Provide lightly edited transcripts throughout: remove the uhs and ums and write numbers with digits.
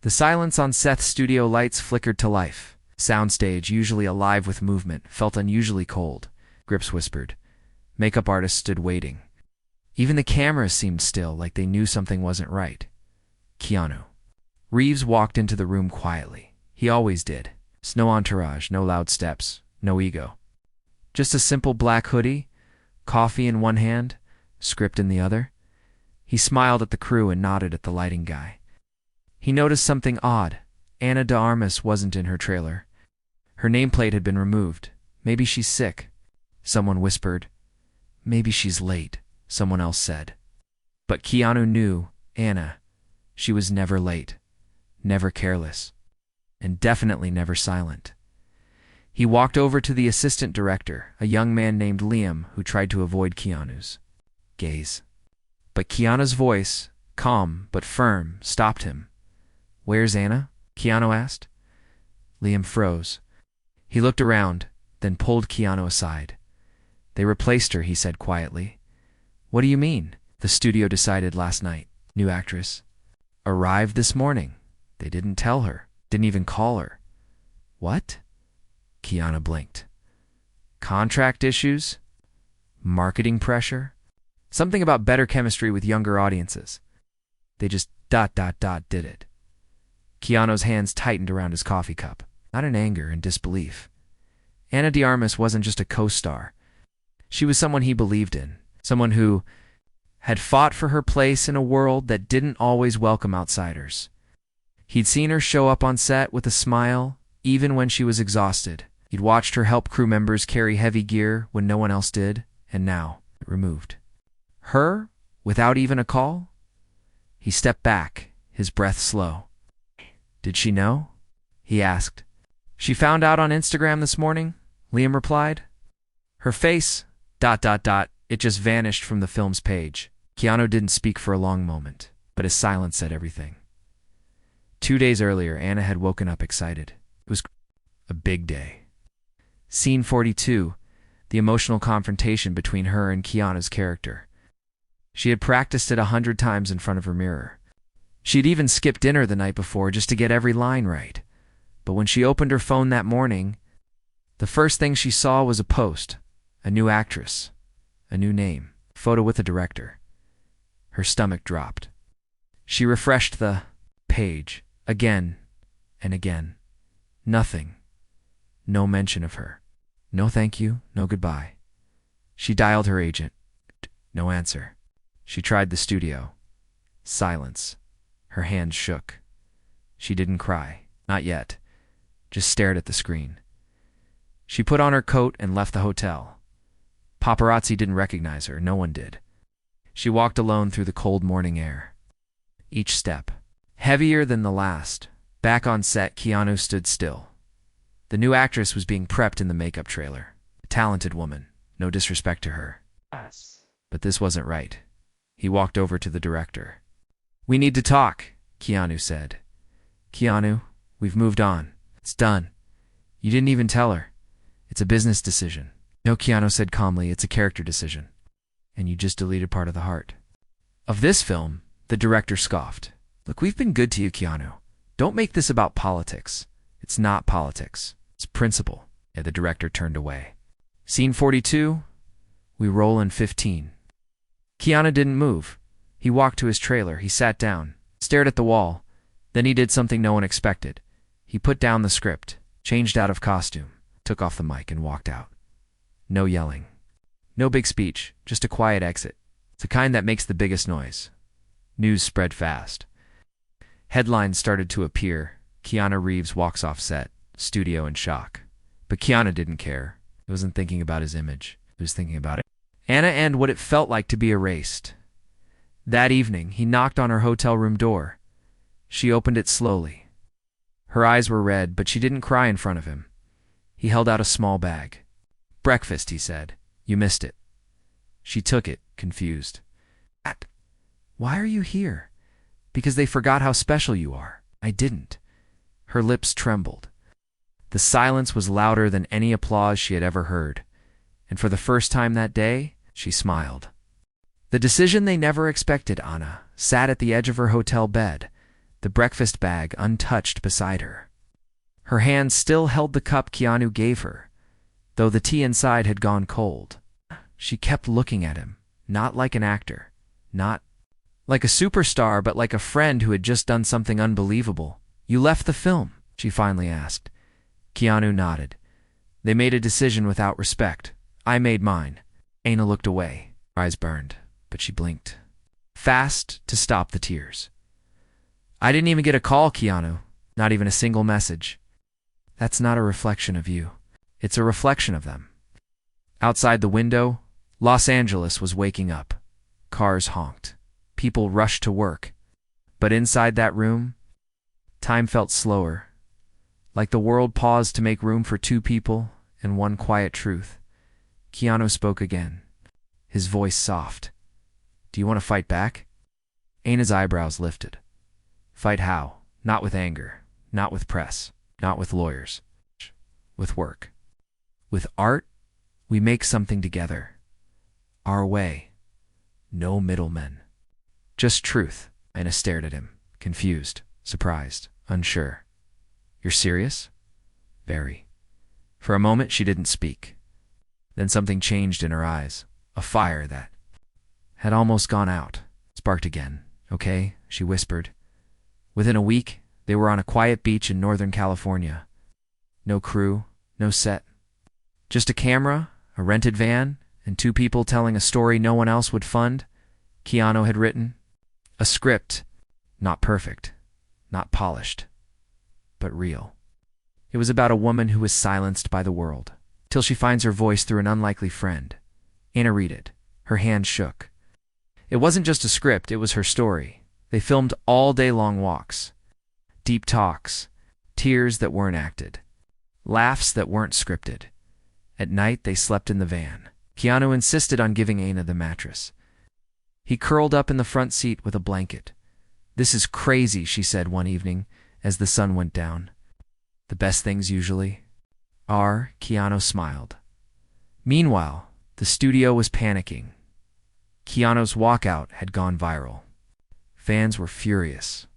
The silence on Seth's studio lights flickered to life. Soundstage, usually alive with movement, felt unusually cold. Grips whispered. Makeup artists stood waiting. Even the cameras seemed still, like they knew something wasn't right. Keanu. Reeves walked into the room quietly. He always did. No entourage, no loud steps, no ego. Just a simple black hoodie, coffee in one hand, script in the other. He smiled at the crew and nodded at the lighting guy. He noticed something odd. Ana de Armas wasn't in her trailer. Her nameplate had been removed. Maybe she's sick. Someone whispered. Maybe she's late, someone else said. But Keanu knew Ana. She was never late, never careless, and definitely never silent. He walked over to the assistant director, a young man named Liam, who tried to avoid Keanu's gaze. But Keanu's voice, calm but firm, stopped him. Where's Ana? Keanu asked. Liam froze. He looked around, then pulled Keanu aside. They replaced her, he said quietly. What do you mean? The studio decided last night. New actress. Arrived this morning. They didn't tell her. Didn't even call her. What? Keanu blinked. Contract issues? Marketing pressure? Something about better chemistry with younger audiences. They just ... did it. Keanu's hands tightened around his coffee cup, not in anger and disbelief. Ana de Armas wasn't just a co-star. She was someone he believed in, someone who had fought for her place in a world that didn't always welcome outsiders. He'd seen her show up on set with a smile, even when she was exhausted. He'd watched her help crew members carry heavy gear when no one else did, and now, removed. Her, without even a call? He stepped back, his breath slow. Did she know? He asked. She found out on Instagram this morning, Liam replied. Her face, ... it just vanished from the film's page. Keanu didn't speak for a long moment, but his silence said everything. 2 days earlier, Ana had woken up excited. It was a big day. Scene 42, the emotional confrontation between her and Keanu's character. She had practiced it 100 times in front of her mirror. She'd even skipped dinner the night before just to get every line right. But when she opened her phone that morning, the first thing she saw was a post, a new actress, a new name, photo with a director. Her stomach dropped. She refreshed the page again and again. Nothing. No mention of her. No thank you, no goodbye. She dialed her agent. No answer. She tried the studio. Silence. Her hands shook. She didn't cry. Not yet. Just stared at the screen. She put on her coat and left the hotel. Paparazzi didn't recognize her. No one did. She walked alone through the cold morning air. Each step, heavier than the last. Back on set, Keanu stood still. The new actress was being prepped in the makeup trailer. A talented woman. No disrespect to her. But this wasn't right. He walked over to the director. We need to talk, Keanu said. Keanu, we've moved on. It's done. You didn't even tell her. It's a business decision. No, Keanu said calmly, it's a character decision. And you just deleted part of the heart. Of this film, the director scoffed. Look, we've been good to you, Keanu. Don't make this about politics. It's not politics. It's principle. Yeah, the director turned away. Scene 42, we roll in 15. Keanu didn't move. He walked to his trailer. He sat down, stared at the wall. Then he did something no one expected. He put down the script, changed out of costume, took off the mic and walked out. No yelling. No big speech, just a quiet exit. The kind that makes the biggest noise. News spread fast. Headlines started to appear. Keanu Reeves walks off set, studio in shock. But Keanu didn't care. He wasn't thinking about his image. He was thinking about it. Ana and what it felt like to be erased. That evening, he knocked on her hotel room door. She opened it slowly. Her eyes were red, but she didn't cry in front of him. He held out a small bag. Breakfast, he said. You missed it. She took it, confused. Why are you here? Because they forgot how special you are. I didn't. Her lips trembled. The silence was louder than any applause she had ever heard. And for the first time that day, she smiled. The decision they never expected, Ana, sat at the edge of her hotel bed. the breakfast bag untouched beside her. Her hand still held the cup Keanu gave her, though the tea inside had gone cold. She kept looking at him, not like an actor, not like a superstar, but like a friend who had just done something unbelievable. "You left the film?" she finally asked. Keanu nodded. "They made a decision without respect. I made mine." Ana looked away. Her eyes burned, but she blinked fast to stop the tears. "I didn't even get a call, Keanu. Not even a single message." "That's not a reflection of you. It's a reflection of them." Outside the window, Los Angeles was waking up. Cars honked. People rushed to work. But inside that room, time felt slower, like the world paused to make room for two people and one quiet truth. Keanu spoke again, his voice soft. "Do you want to fight back?" Ana's eyebrows lifted. "Fight how? Not with anger, not with press, not with lawyers. With work. With art, we make something together. Our way. No middlemen. Just truth." Ana stared at him, confused, surprised, unsure. "You're serious?" "Very." For a moment she didn't speak. Then something changed in her eyes. A fire that had almost gone out sparked again. "Okay," she whispered. Within a week, they were on a quiet beach in Northern California. No crew, no set. Just a camera, a rented van, and two people telling a story no one else would fund. Keanu had written a script, not perfect, not polished, but real. It was about a woman who was silenced by the world, till she finds her voice through an unlikely friend. Ana read it. Her hand shook. It wasn't just a script, it was her story. They filmed all day long walks, deep talks, tears that weren't acted, laughs that weren't scripted. At night, they slept in the van. Keanu insisted on giving Ana the mattress. He curled up in the front seat with a blanket. "This is crazy," she said one evening as the sun went down. "The best things usually are," Keanu smiled. Meanwhile, the studio was panicking. Keanu's walkout had gone viral. Fans were furious.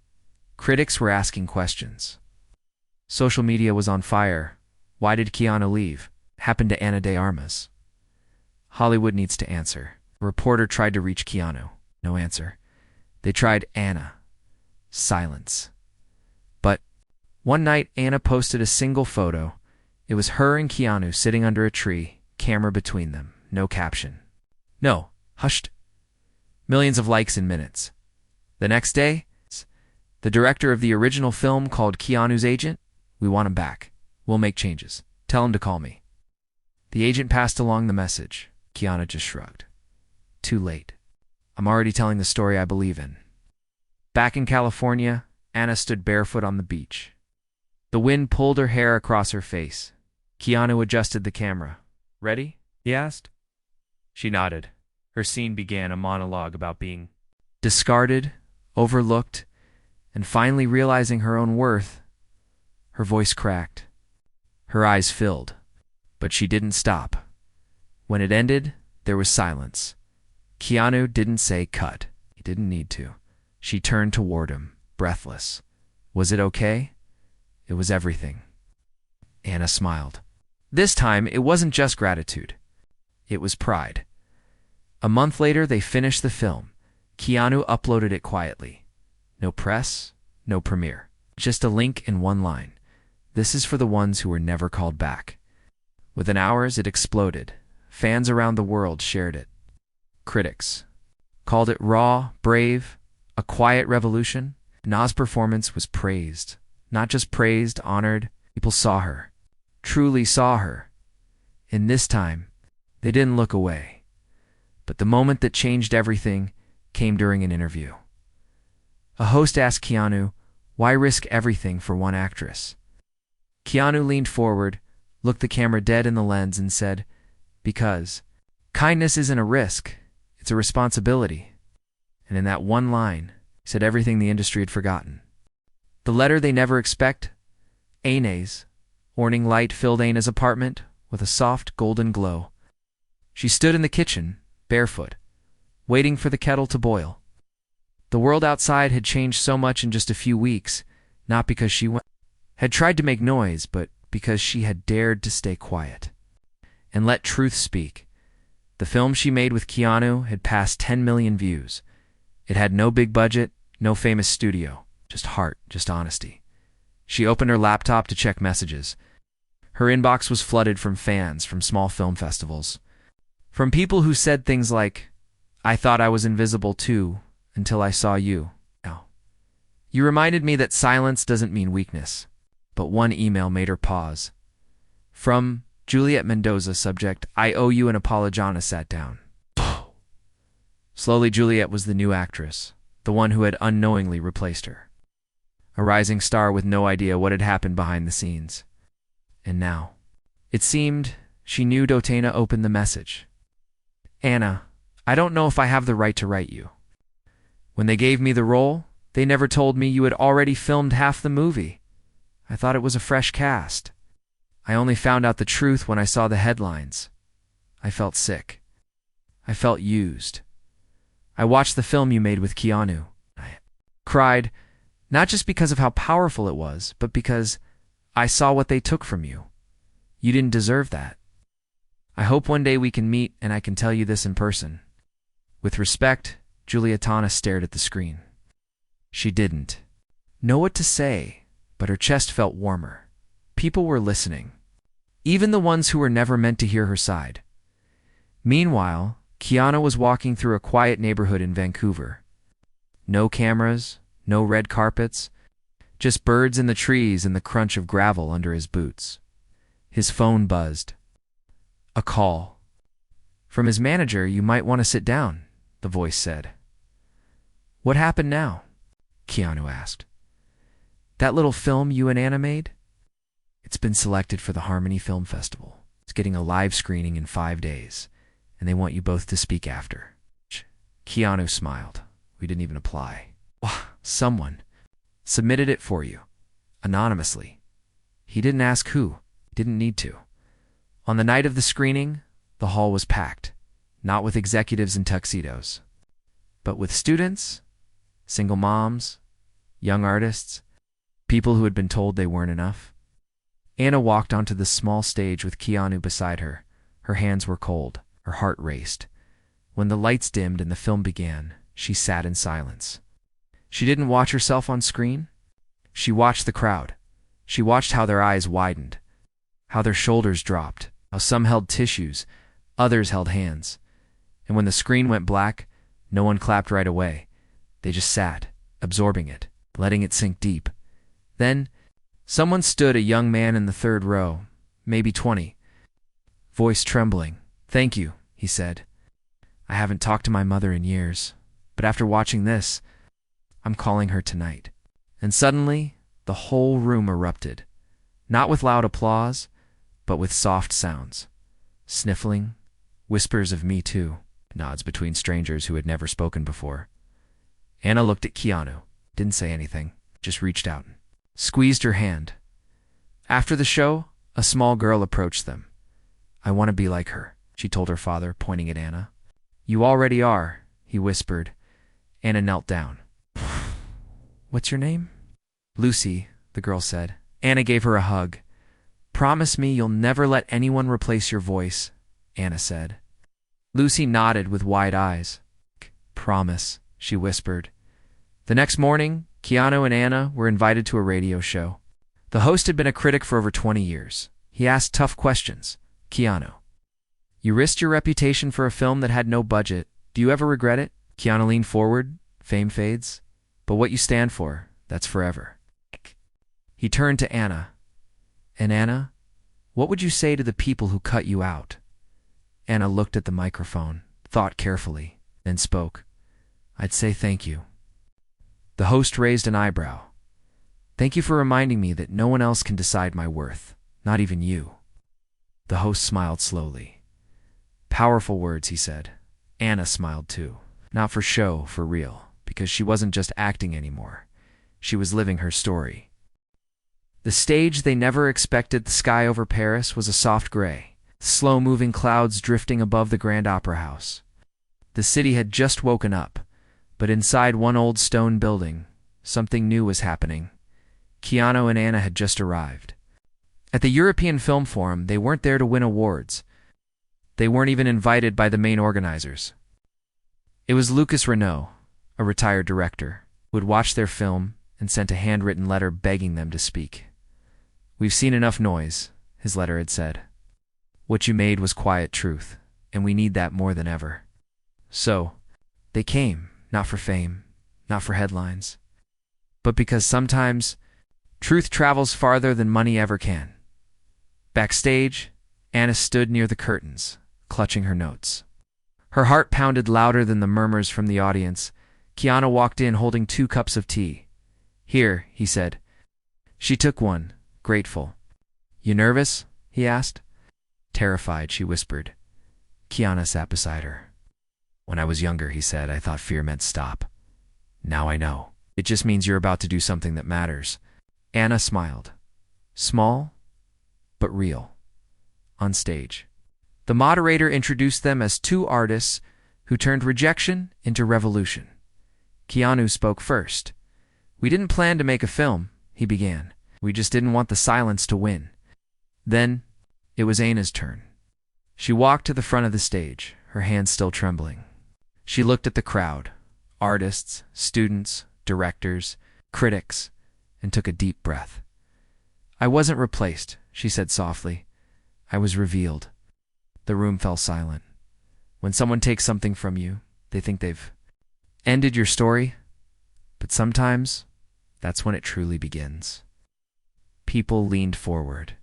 Critics were asking questions. Social media was on fire. Why did Keanu leave? Happened to Ana de Armas? Hollywood needs to answer. A reporter tried to reach Keanu. No answer. They tried Ana. Silence. But one night, Ana posted a single photo. It was her and Keanu sitting under a tree, camera between them. No caption. No. Hushed. Millions of likes in minutes. The next day, the director of the original film called Keanu's agent. "We want him back. We'll make changes. Tell him to call me." The agent passed along the message. Keanu just shrugged. "Too late. I'm already telling the story I believe in." Back in California, Ana stood barefoot on the beach. The wind pulled her hair across her face. Keanu adjusted the camera. "Ready?" he asked. She nodded. Her scene began a monologue about being discarded, overlooked, and finally realizing her own worth. Her voice cracked. Her eyes filled. But she didn't stop. When it ended, there was silence. Keanu didn't say cut. He didn't need to. She turned toward him, breathless. Was it okay? It was everything. Ana smiled. This time, it wasn't just gratitude. It was pride. A month later, they finished the film. Keanu uploaded it quietly. No press, no premiere. Just a link and one line. "This is for the ones who were never called back." Within hours, it exploded. Fans around the world shared it. Critics called it raw, brave, a quiet revolution. Na's performance was praised. Not just praised, honored. People saw her. Truly saw her. And this time, they didn't look away. But the moment that changed everything came during an interview. A host asked Keanu, "Why risk everything for one actress?" Keanu leaned forward, looked the camera dead in the lens, and said, "Because kindness isn't a risk, it's a responsibility." And in that one line, he said everything the industry had forgotten. The letter they never expect, Ana's. Morning light filled Ana's apartment with a soft golden glow. She stood in the kitchen, barefoot, waiting for the kettle to boil. The world outside had changed so much in just a few weeks, not because she had tried to make noise, but because she had dared to stay quiet and let truth speak. The film she made with Keanu had passed 10 million views. It had no big budget, no famous studio, just heart, just honesty. She opened her laptop to check messages. Her inbox was flooded from fans from small film festivals, from people who said things like, "I thought I was invisible too, until I saw you. Now, you reminded me that silence doesn't mean weakness." But one email made her pause. From Juliet Mendoza, subject, "I owe you an apology." Anna sat down. Slowly, Juliet was the new actress, the one who had unknowingly replaced her. A rising star with no idea what had happened behind the scenes. And now, it seemed, she knew Dotena opened the message. "Anna, I don't know if I have the right to write you. When they gave me the role, they never told me you had already filmed half the movie. I thought it was a fresh cast. I only found out the truth when I saw the headlines. I felt sick. I felt used. I watched the film you made with Keanu. I cried, not just because of how powerful it was, but because I saw what they took from you. You didn't deserve that. I hope one day we can meet and I can tell you this in person." With respect, Julietana stared at the screen. She didn't know what to say, but her chest felt warmer. People were listening, even the ones who were never meant to hear her side. Meanwhile, Keanu was walking through a quiet neighborhood in Vancouver. No cameras, no red carpets, just birds in the trees and the crunch of gravel under his boots. His phone buzzed. A call. "From his manager. You might want to sit down," the voice said. "What happened now?" Keanu asked. "That little film you and Anna made? It's been selected for the Harmony Film Festival. It's getting a live screening in 5 days, and they want you both to speak after." Keanu smiled. "We didn't even apply. Someone submitted it for you, anonymously. He didn't ask who. He didn't need to." On the night of the screening, the hall was packed, not with executives in tuxedos, but with students, single moms, young artists, people who had been told they weren't enough. Anna walked onto the small stage with Keanu beside her. Her hands were cold. Her heart raced. When the lights dimmed and the film began, she sat in silence. She didn't watch herself on screen. She watched the crowd. She watched how their eyes widened, how their shoulders dropped, how some held tissues, others held hands. And when the screen went black, no one clapped right away. They just sat, absorbing it, letting it sink deep. Then, someone stood, a young man in the third row, maybe 20. Voice trembling. "Thank you," he said. "I haven't talked to my mother in years, but after watching this, I'm calling her tonight." And suddenly, the whole room erupted, not with loud applause, but with soft sounds. Sniffling, whispers of "me too," nods between strangers who had never spoken before. Anna looked at Keanu, didn't say anything, just reached out and squeezed her hand. After the show, a small girl approached them. "I want to be like her," she told her father, pointing at Anna. "You already are," he whispered. Anna knelt down. "What's your name?" "Lucy," the girl said. Anna gave her a hug. "Promise me you'll never let anyone replace your voice," Anna said. Lucy nodded with wide eyes. "Promise," she whispered. The next morning, Keanu and Anna were invited to a radio show. The host had been a critic for over 20 years. He asked tough questions. "Keanu, you risked your reputation for a film that had no budget. Do you ever regret it?" Keanu leaned forward. "Fame fades, but what you stand for, that's forever." He turned to Anna. "And Anna, what would you say to the people who cut you out?" Anna looked at the microphone, thought carefully, then spoke. "I'd say thank you." The host raised an eyebrow. "Thank you for reminding me that no one else can decide my worth, not even you." The host smiled slowly. "Powerful words," he said. Anna smiled too. Not for show, for real, because she wasn't just acting anymore. She was living her story. The stage they never expected. The sky over Paris was a soft gray, slow-moving clouds drifting above the Grand Opera House. The city had just woken up. But inside one old stone building, something new was happening. Keanu and Anna had just arrived. At the European Film Forum, they weren't there to win awards. They weren't even invited by the main organizers. It was Lucas Renault, a retired director, who had watched their film and sent a handwritten letter begging them to speak. "We've seen enough noise," his letter had said. "What you made was quiet truth, and we need that more than ever." So, they came, not for fame, not for headlines, but because sometimes truth travels farther than money ever can. Backstage, Anna stood near the curtains, clutching her notes. Her heart pounded louder than the murmurs from the audience. Keanu walked in holding 2 cups of tea. "Here," he said. She took one, grateful. "You nervous?" he asked. "Terrified," she whispered. Keanu sat beside her. "When I was younger," he said, "I thought fear meant stop. Now I know. It just means you're about to do something that matters." Anna smiled. Small, but real. On stage, the moderator introduced them as 2 artists who turned rejection into revolution. Keanu spoke first. "We didn't plan to make a film," he began. "We just didn't want the silence to win." Then, it was Anna's turn. She walked to the front of the stage, her hands still trembling. She looked at the crowd, artists, students, directors, critics, and took a deep breath. "I wasn't replaced," she said softly. "I was revealed." The room fell silent. When someone takes something from you, they think they've ended your story, but sometimes that's when it truly begins. People leaned forward.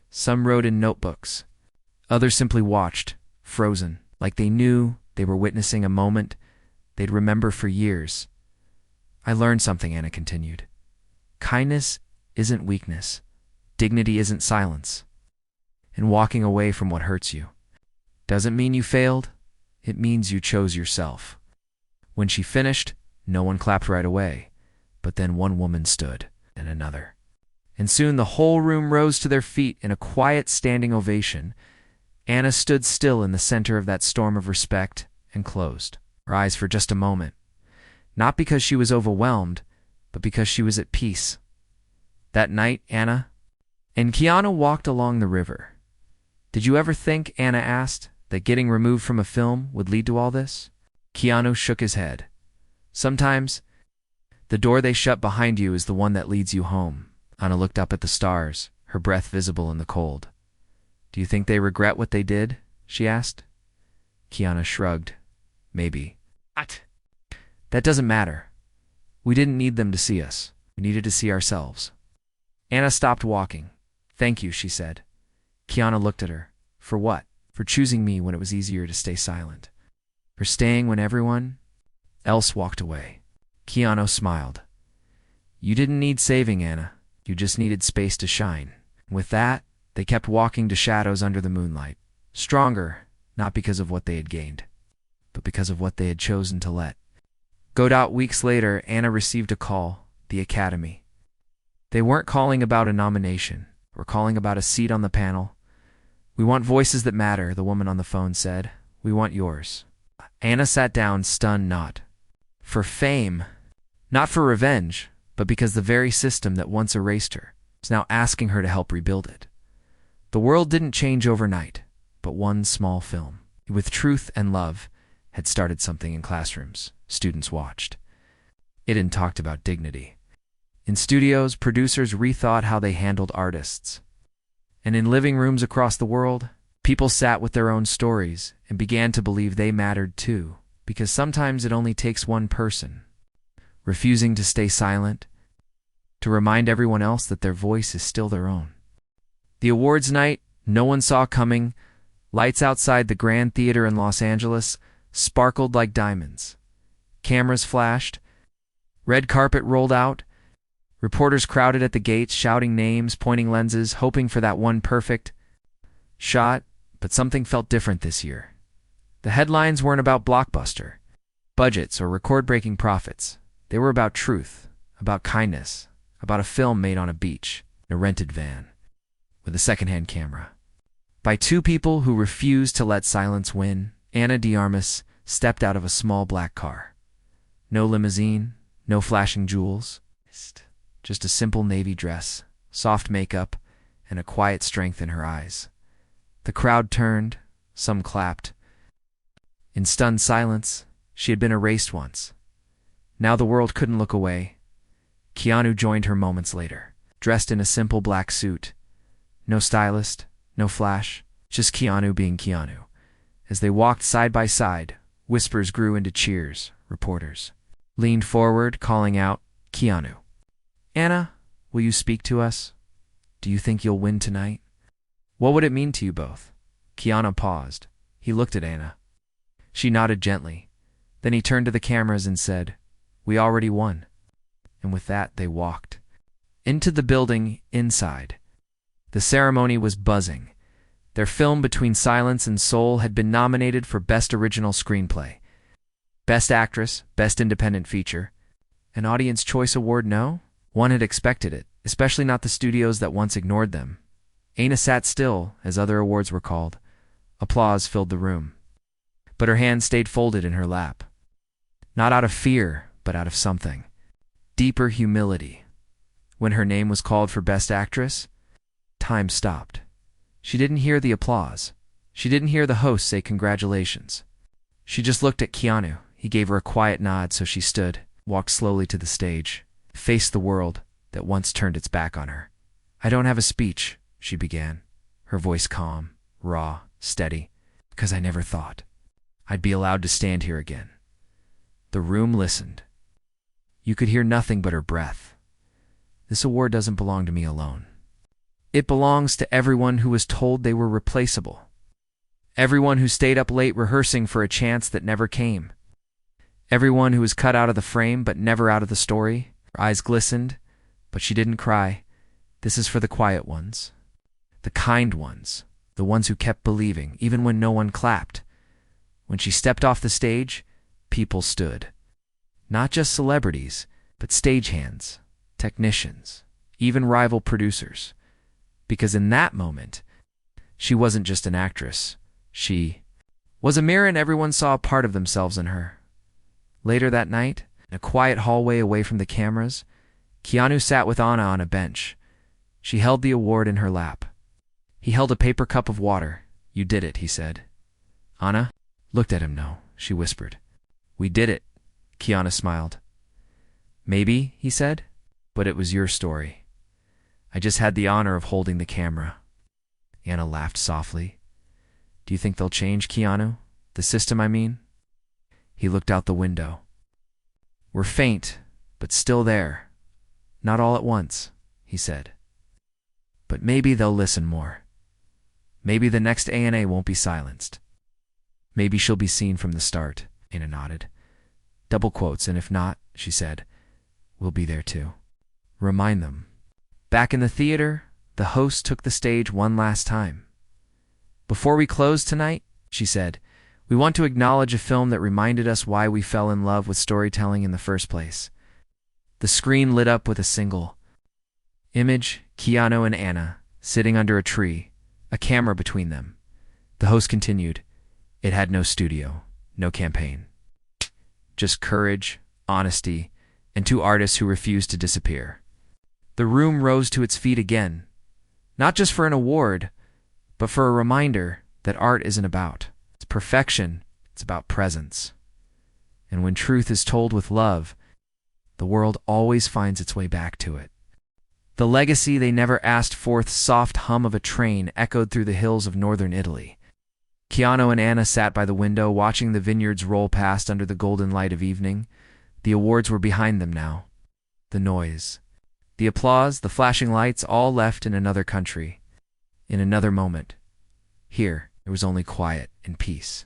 Some wrote in notebooks. Others simply watched, frozen, like they knew they were witnessing a moment they'd remember for years. "I learned something," Anna continued. "Kindness isn't weakness. Dignity isn't silence. And walking away from what hurts you doesn't mean you failed. It means you chose yourself." When she finished, no one clapped right away, but then one woman stood, and another. And soon the whole room rose to their feet in a quiet standing ovation. Anna stood still in the center of that storm of respect and closed her eyes for just a moment, not because she was overwhelmed, but because she was at peace. That night, Anna and Keanu walked along the river. "Did you ever think," Anna asked, "that getting removed from a film would lead to all this?" Keanu shook his head. "Sometimes, the door they shut behind you is the one that leads you home." Anna looked up at the stars, her breath visible in the cold. "Do you think they regret what they did?" she asked. Keanu shrugged. "Maybe." "That doesn't matter. We didn't need them to see us. We needed to see ourselves." Anna stopped walking. "Thank you," she said. Keanu looked at her. "For what?" "For choosing me when it was easier to stay silent. For staying when everyone else walked away." Keanu smiled. "You didn't need saving, Anna. You just needed space to shine." With that, they kept walking to shadows under the moonlight. Stronger, not because of what they had gained, but because of what they had chosen to let. Weeks later, Anna received a call, the Academy. They weren't calling about a nomination. We're calling about a seat on the panel. "We want voices that matter," the woman on the phone said. "We want yours." Anna sat down, stunned, not for fame, not for revenge, but because the very system that once erased her is now asking her to help rebuild it. The world didn't change overnight, but one small film, with truth and love, had started something in classrooms. Students watched. It had talked about dignity. In studios, producers rethought how they handled artists. And in living rooms across the world, people sat with their own stories and began to believe they mattered too, because sometimes it only takes one person, refusing to stay silent, to remind everyone else that their voice is still their own. The awards night, no one saw coming. Lights outside the Grand Theater in Los Angeles sparkled like diamonds. Cameras flashed. Red carpet rolled out. Reporters crowded at the gates, shouting names, pointing lenses, hoping for that one perfect shot. But something felt different this year. The headlines weren't about blockbuster budgets or record-breaking profits. They were about truth, about kindness, about a film made on a beach, in a rented van, with a secondhand camera. By 2 people who refused to let silence win. Ana de Armas stepped out of a small black car. No limousine, no flashing jewels. Just a simple navy dress, soft makeup, and a quiet strength in her eyes. The crowd turned, some clapped. In stunned silence, she had been erased once. Now the world couldn't look away. Keanu joined her moments later, dressed in a simple black suit. No stylist, no flash, just Keanu being Keanu. As they walked side by side, whispers grew into cheers. Reporters leaned forward, calling out, "Keanu. Anna, will you speak to us? Do you think you'll win tonight? What would it mean to you both?" Keanu paused. He looked at Anna. She nodded gently. Then he turned to the cameras and said, "We already won." And with that, they walked into the building inside. The ceremony was buzzing. Their film Between Silence and Soul had been nominated for Best Original Screenplay, Best Actress, Best Independent Feature. An Audience Choice Award, no? One had expected it, especially not the studios that once ignored them. Anna sat still as other awards were called. Applause filled the room. But her hands stayed folded in her lap. Not out of fear, but out of something. Deeper humility. When her name was called for Best Actress, time stopped. She didn't hear the applause. She didn't hear the host say congratulations. She just looked at Keanu. He gave her a quiet nod, so she stood, walked slowly to the stage, faced the world that once turned its back on her. "I don't have a speech," she began, her voice calm, raw, steady, "because I never thought I'd be allowed to stand here again." The room listened. You could hear nothing but her breath. "This award doesn't belong to me alone. It belongs to everyone who was told they were replaceable. Everyone who stayed up late rehearsing for a chance that never came. Everyone who was cut out of the frame but never out of the story." Her eyes glistened, but she didn't cry. "This is for the quiet ones. The kind ones. The ones who kept believing, even when no one clapped." When she stepped off the stage, people stood. Not just celebrities, but stagehands, technicians, even rival producers. Because in that moment, she wasn't just an actress. She was a mirror, and everyone saw a part of themselves in her. Later that night, in a quiet hallway away from the cameras, Keanu sat with Anna on a bench. She held the award in her lap. He held a paper cup of water. "You did it," he said. Anna looked at him. "No," she whispered. "We did it," Keanu smiled. "Maybe," he said, "but it was your story. I just had the honor of holding the camera." Anna laughed softly. "Do you think they'll change, Keanu? The system, I mean?" He looked out the window. "We're faint, but still there. Not all at once," he said. "But maybe they'll listen more. Maybe the next ANA won't be silenced. Maybe she'll be seen from the start." Anna nodded. "Double quotes, and if not," she said, "we'll be there too. Remind them." Back in the theater, the host took the stage one last time. "Before we close tonight," she said, "we want to acknowledge a film that reminded us why we fell in love with storytelling in the first place." The screen lit up with a single image, Keanu and Anna, sitting under a tree, a camera between them. The host continued, "It had no studio, no campaign. Just courage, honesty, and two artists who refused to disappear." The room rose to its feet again, not just for an award, but for a reminder that art isn't about its perfection, it's about presence. And when truth is told with love, the world always finds its way back to it. The legacy they never asked forth's soft hum of a train echoed through the hills of northern Italy. Keanu and Anna sat by the window, watching the vineyards roll past under the golden light of evening. The awards were behind them now. The noise, the applause, the flashing lights, all left in another country, in another moment. Here, there was only quiet and peace.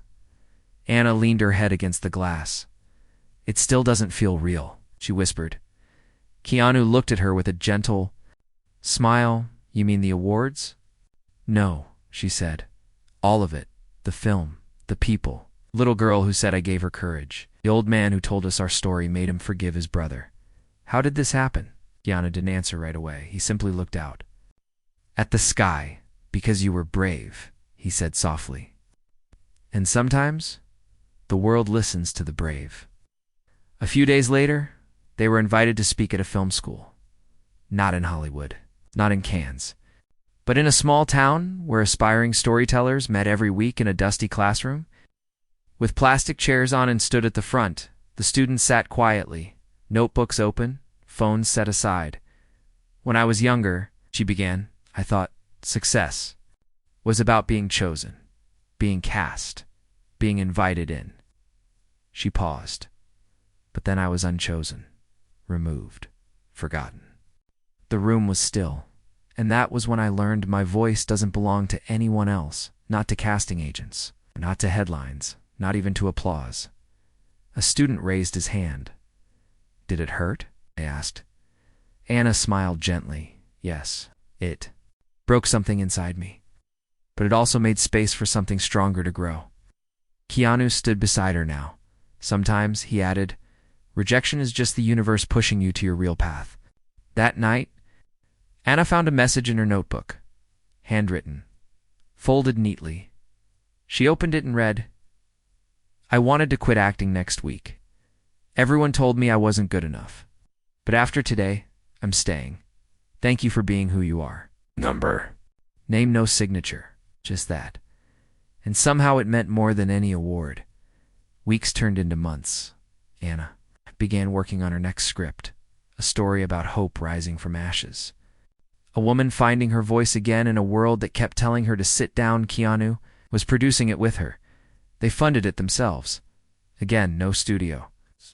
Anna leaned her head against the glass. "It still doesn't feel real," she whispered. Keanu looked at her with a gentle smile. "You mean the awards?" "No," she said. "All of it. The film, the people. Little girl who said I gave her courage. The old man who told us our story made him forgive his brother." "How did this happen?" Keanu didn't answer right away. He simply looked out. "At the sky, because you were brave," he said softly. "And sometimes, the world listens to the brave." A few days later, they were invited to speak at a film school. Not in Hollywood, not in Cannes, but in a small town where aspiring storytellers met every week in a dusty classroom. With plastic chairs on and stood at the front, the students sat quietly, notebooks open, phones set aside. When I was younger, she began, I thought success was about being chosen, being cast, being invited in. She paused. But then I was unchosen, removed, forgotten. The room was still, and that was when I learned my voice doesn't belong to anyone else, not to casting agents, not to headlines, not even to applause. A student raised his hand. Did it hurt? I asked. Anna smiled gently. Yes, it broke something inside me. But it also made space for something stronger to grow. Keanu stood beside her now. Sometimes, he added, rejection is just the universe pushing you to your real path. That night, Anna found a message in her notebook, handwritten, folded neatly. She opened it and read, I wanted to quit acting next week. Everyone told me I wasn't good enough. But after today, I'm staying. Thank you for being who you are. Number. Name, no signature, just that. And somehow it meant more than any award. Weeks turned into months. Anna began working on her next script, a story about hope rising from ashes. A woman finding her voice again in a world that kept telling her to sit down. Keanu was producing it with her. They funded it themselves. Again, no studio.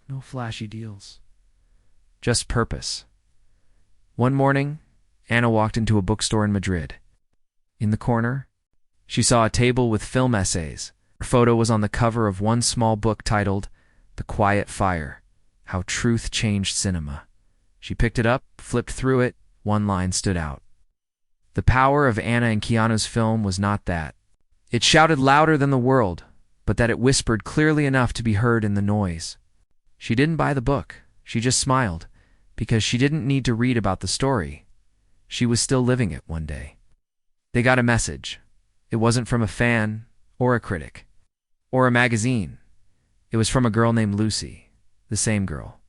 No flashy deals. Just purpose. One morning, Anna walked into a bookstore in Madrid. In the corner, she saw a table with film essays. Her photo was on the cover of one small book titled The Quiet Fire, How Truth Changed Cinema. She picked it up, flipped through it. One line stood out. The power of Anna and Keanu's film was not that it shouted louder than the world, but that it whispered clearly enough to be heard in the noise. She didn't buy the book. She just smiled, because she didn't need to read about the story. She was still living it one day. They got a message. It wasn't from a fan or a critic or a magazine. It was from a girl named Lucy, the same girl.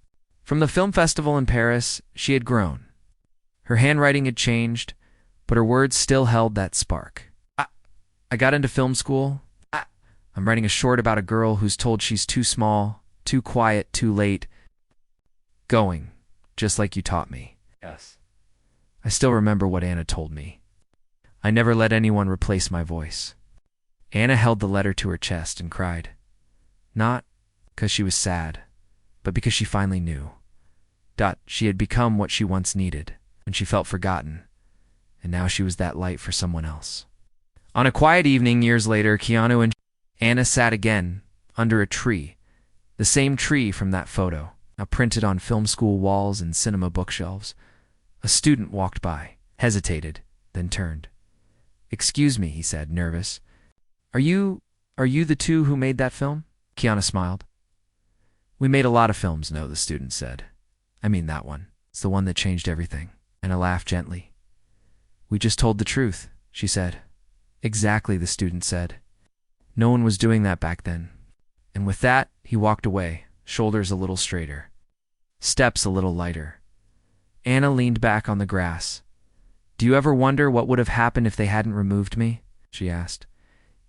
From the film festival in Paris, she had grown. Her handwriting had changed, but her words still held that spark. I got into film school. I'm writing a short about a girl who's told she's too small, too quiet, too late. Going, just like you taught me. Yes. I still remember what Anna told me. I never let anyone replace my voice. Anna held the letter to her chest and cried. Not because she was sad, but because she finally knew. She had become what she once needed when she felt forgotten, and now she was that light for someone else. On a quiet evening years later, Keanu and Anna sat again under a tree, the same tree from that photo, now printed on film school walls and cinema bookshelves. A student walked by, hesitated, then turned. Excuse me, he said, nervous. Are you the two who made that film? Keanu smiled. We made a lot of films, no, the student said. I mean that one. It's the one that changed everything. Anna laughed gently. We just told the truth, she said. Exactly, the student said. No one was doing that back then. And with that, he walked away, shoulders a little straighter, steps a little lighter. Anna leaned back on the grass. Do you ever wonder what would have happened if they hadn't removed me? She asked.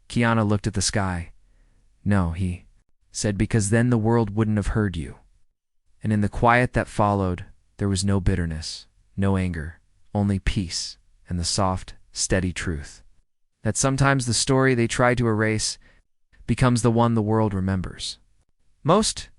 Keanu looked at the sky. No, he said, because then the world wouldn't have heard you. And in the quiet that followed, there was no bitterness, no anger, only peace and the soft, steady truth that sometimes the story they try to erase becomes the one the world remembers. Most